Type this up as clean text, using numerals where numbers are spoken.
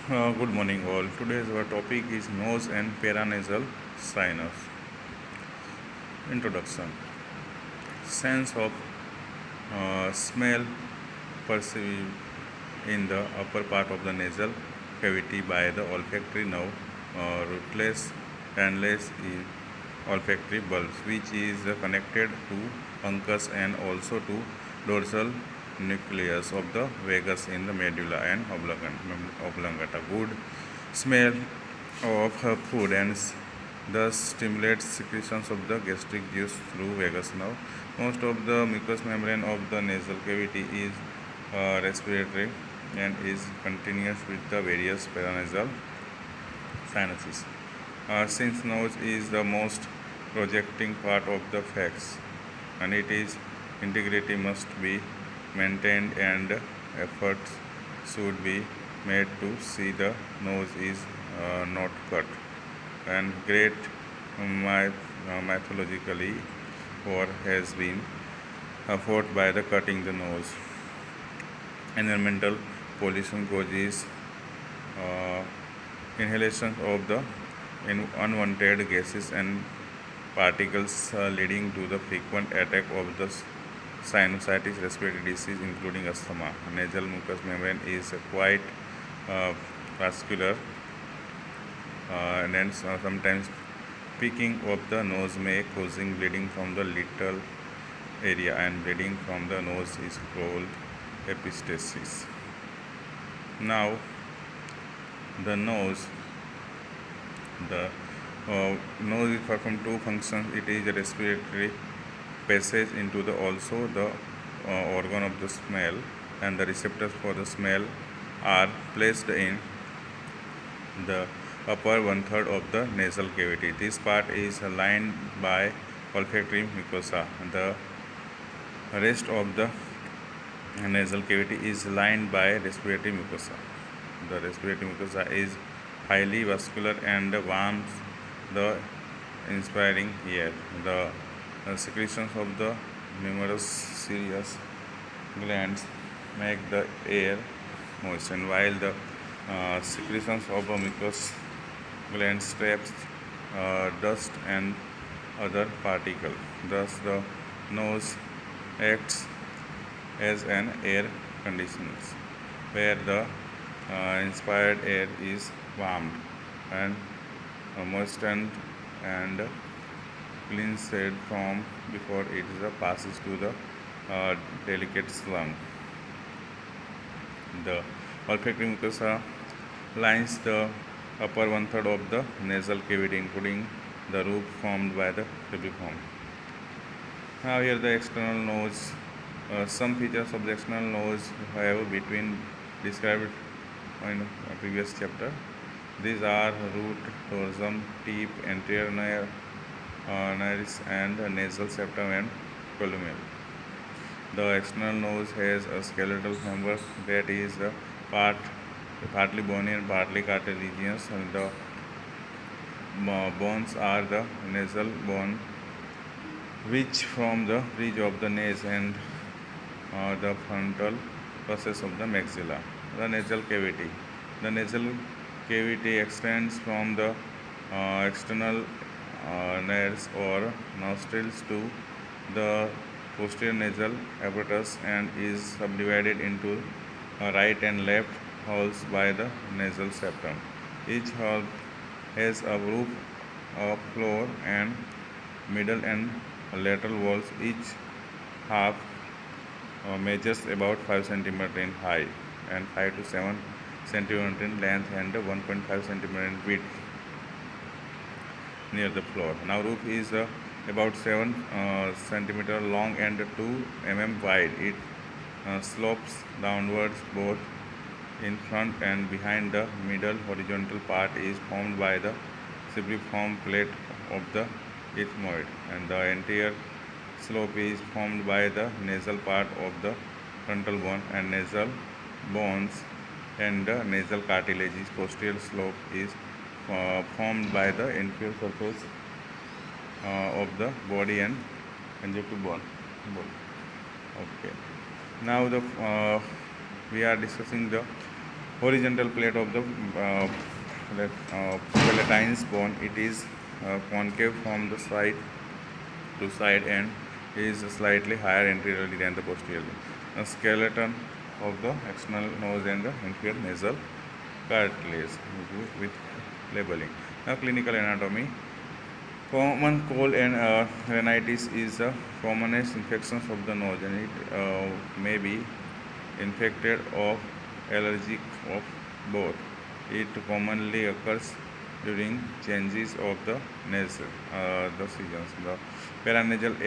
Good morning, all. Today's our topic is nose and paranasal sinus. Introduction. Sense of smell perceived in the upper part of the nasal cavity by the olfactory nerve, rootless panelless in olfactory bulbs, which is connected to puncus and also to dorsal nucleus of the vagus in the medulla and oblongata. Good smell of food and thus stimulates secretions of the gastric juice through vagus nerve. Most of the mucous membrane of the nasal cavity is respiratory and is continuous with the various paranasal sinuses. Since nose is the most projecting part of the face and its integrity must be maintained and efforts should be made to see the nose is not cut and great mythologically war has been fought by the cutting the nose. Environmental pollution causes uh, inhalation of the unwanted gases and particles leading to the frequent attack of the sinusitis, respiratory disease, including asthma. Nasal mucous membrane is quite uh, vascular and then sometimes picking of the nose may causing bleeding from the little area, and bleeding from the nose is called epistaxis. Now the nose the nose is perform two functions. It is a respiratory passage into the also the organ of the smell, and the receptors for the smell are placed in the upper one third of the nasal cavity. This part is lined by olfactory mucosa. The rest of the nasal cavity is lined by respiratory mucosa. The respiratory mucosa is highly vascular and warms the inspiring air. The secretions of the numerous serous glands make the air moist, and while the secretions of a mucous gland traps dust and other particles. Thus, the nose acts as an air conditioner, where the inspired air is warmed and moistened and cleansed from before it passes to the delicate lung. The olfactory mucosa lines the upper one third of the nasal cavity, including the roof formed by the cribriform. Now here the external nose. Some features of the external nose have been described in a previous chapter. These are root, dorsum, tip, anterior nares, and nasal septum and columella. The external nose has a skeletal member that is partly bony and partly cartilaginous, and the bones are the nasal bone, which form the bridge of the nose and the frontal process of the maxilla. The nasal cavity. The nasal cavity extends from the external nares or nostrils to the posterior nasal apparatus and is subdivided into right and left halls by the nasal septum. Each hall has a roof, a floor, and middle and lateral walls. Each half measures about 5 cm in height and 5 to 7 cm in length and 1.5 cm in width near the floor. Now roof is about 7 cm long and 2 mm wide. It slopes downwards both in front and behind. The middle horizontal part is formed by the cibriform plate of the ethmoid, and the anterior slope is formed by the nasal part of the frontal bone and nasal bones, and the nasal cartilage. Posterior slope is formed by the inferior surface of the body and conjunctive bone. Okay. Now we are discussing the horizontal plate of the palatine's bone. It is concave from the side to side and is slightly higher anteriorly than the posteriorly. The skeleton of the external nose and the inferior nasal cartilage with labeling. Now, clinical anatomy. Common cold and rhinitis is the commonest infections of the nose, and it may be infected of allergic of both. It commonly occurs during changes of the nasal, the seasons. The paranasal